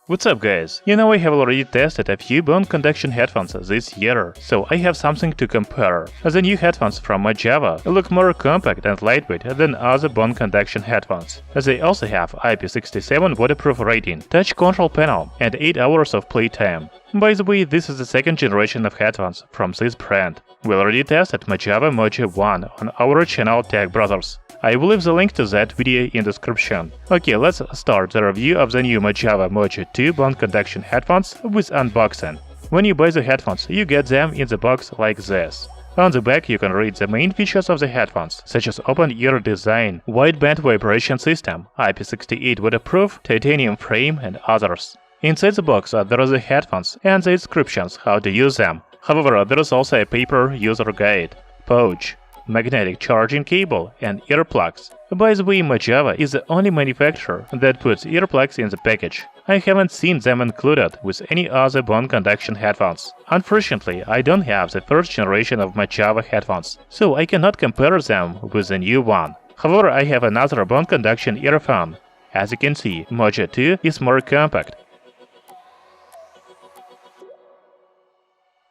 What's up guys? You know I have already tested a few bone conduction headphones this year, so I have something to compare. The new headphones from MOJAWA look more compact and lightweight than other bone conduction headphones. They also have IP67 waterproof rating, touch control panel, and 8 hours of playtime. By the way, this is the second generation of headphones from this brand. We already tested MOJAWA Mojo2 on our channel Tech Brothers. I will leave the link to that video in description. Okay, let's start the review of the new MOJAWA Mojo2 bone conduction headphones with unboxing. When you buy the headphones, you get them in the box like this. On the back you can read the main features of the headphones, such as open-ear design, wideband vibration system, IP68 waterproof, titanium frame, and others. Inside the box there are the headphones and the descriptions how to use them. However, there is also a paper user guide, pouch, magnetic charging cable, and earplugs. By the way, MOJAWA is the only manufacturer that puts earplugs in the package. I haven't seen them included with any other bone conduction headphones. Unfortunately, I don't have the first generation of MOJAWA headphones, so I cannot compare them with the new one. However, I have another bone conduction earphone. As you can see, Mojo2 is more compact.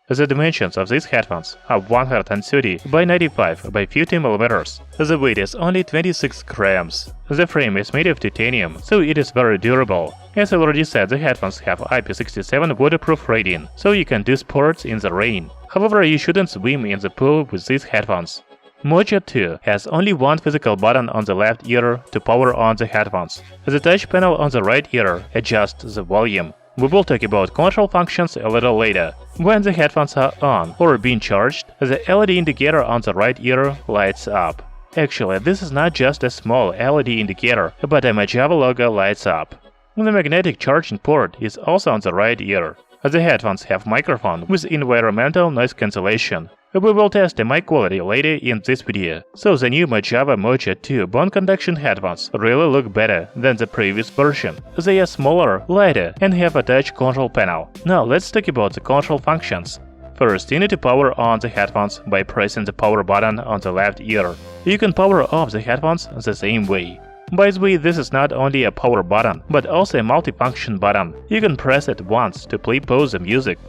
The dimensions of these headphones are 130 by 95 by 50 mm. The weight is only 26 grams. The frame is made of titanium, so it is very durable. As I already said, the headphones have IP67 waterproof rating, so you can do sports in the rain. However, you shouldn't swim in the pool with these headphones. Mojo2 has only one physical button on the left ear to power on the headphones. The touch panel on the right ear adjusts the volume. We will talk about control functions a little later. When the headphones are on or being charged, the LED indicator on the right ear lights up. Actually, this is not just a small LED indicator, but a MOJAWA logo lights up. The magnetic charging port is also on the right ear. The headphones have microphone with environmental noise cancellation. We will test the mic quality later in this video. So the new MOJAWA Mojo2 bone conduction headphones really look better than the previous version. They are smaller, lighter, and have a touch control panel. Now let's talk about the control functions. First, you need to power on the headphones by pressing the power button on the left ear. You can power off the headphones the same way. By the way, this is not only a power button, but also a multifunction button. You can press it once to play/pause the music,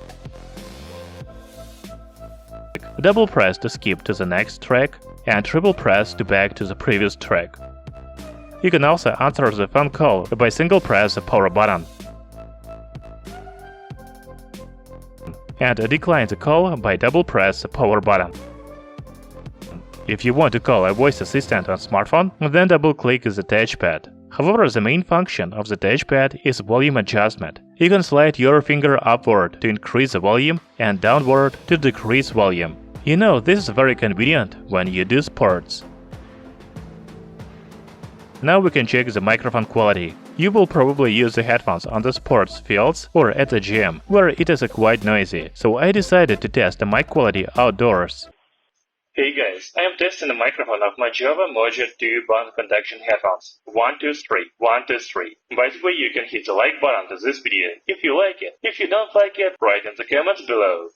double press to skip to the next track, and triple press to back to the previous track. You can also answer the phone call by single press the power button, and decline the call by double press the power button. If you want to call a voice assistant on smartphone, then double-click the touchpad. However, the main function of the touchpad is volume adjustment. You can slide your finger upward to increase the volume and downward to decrease volume. You know, this is very convenient when you do sports. Now we can check the microphone quality. You will probably use the headphones on the sports fields or at the gym, where it is quite noisy, so I decided to test the mic quality outdoors. Hey guys, I am testing the microphone of MOJAWA Mojo2 bone conduction headphones. 1, 2, 3, 1, 2, 3. By the way, you can hit the like button to this video if you like it. If you don't like it, write in the comments below.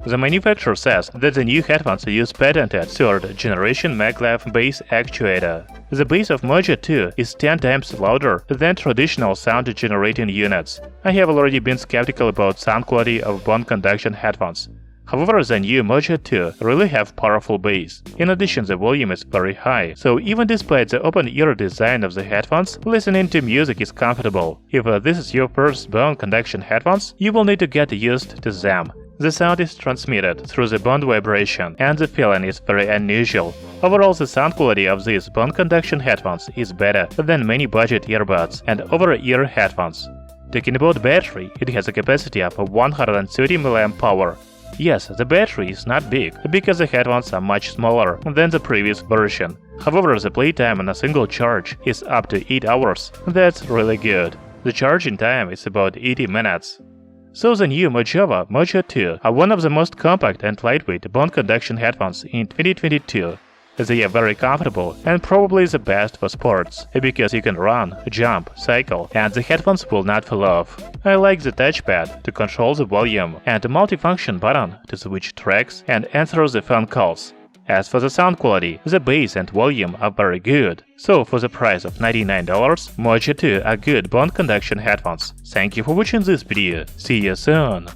The manufacturer says that the new headphones use patented 3rd generation Maglev-Bass actuator. The bass of Mojo2 is 10 times louder than traditional sound generating units. I have already been skeptical about sound quality of bone conduction headphones. However, the new Mojo2 really have powerful bass. In addition, the volume is very high, so even despite the open-ear design of the headphones, listening to music is comfortable. If this is your first bone conduction headphones, you will need to get used to them. The sound is transmitted through the bone vibration, and the feeling is very unusual. Overall, the sound quality of these bone conduction headphones is better than many budget earbuds and over-ear headphones. Talking about battery, it has a capacity of 130 mAh. Yes, the battery is not big, because the headphones are much smaller than the previous version. However, the playtime on a single charge is up to 8 hours. That's really good. The charging time is about 80 minutes. So the new MOJAWA Mojo2 are one of the most compact and lightweight bone conduction headphones in 2022. They are very comfortable and probably the best for sports, because you can run, jump, cycle, and the headphones will not fall off. I like the touchpad to control the volume and a multifunction button to switch tracks and answer the phone calls. As for the sound quality, the bass and volume are very good. So for the price of $99, Mojo2 are good bone conduction headphones. Thank you for watching this video. See you soon!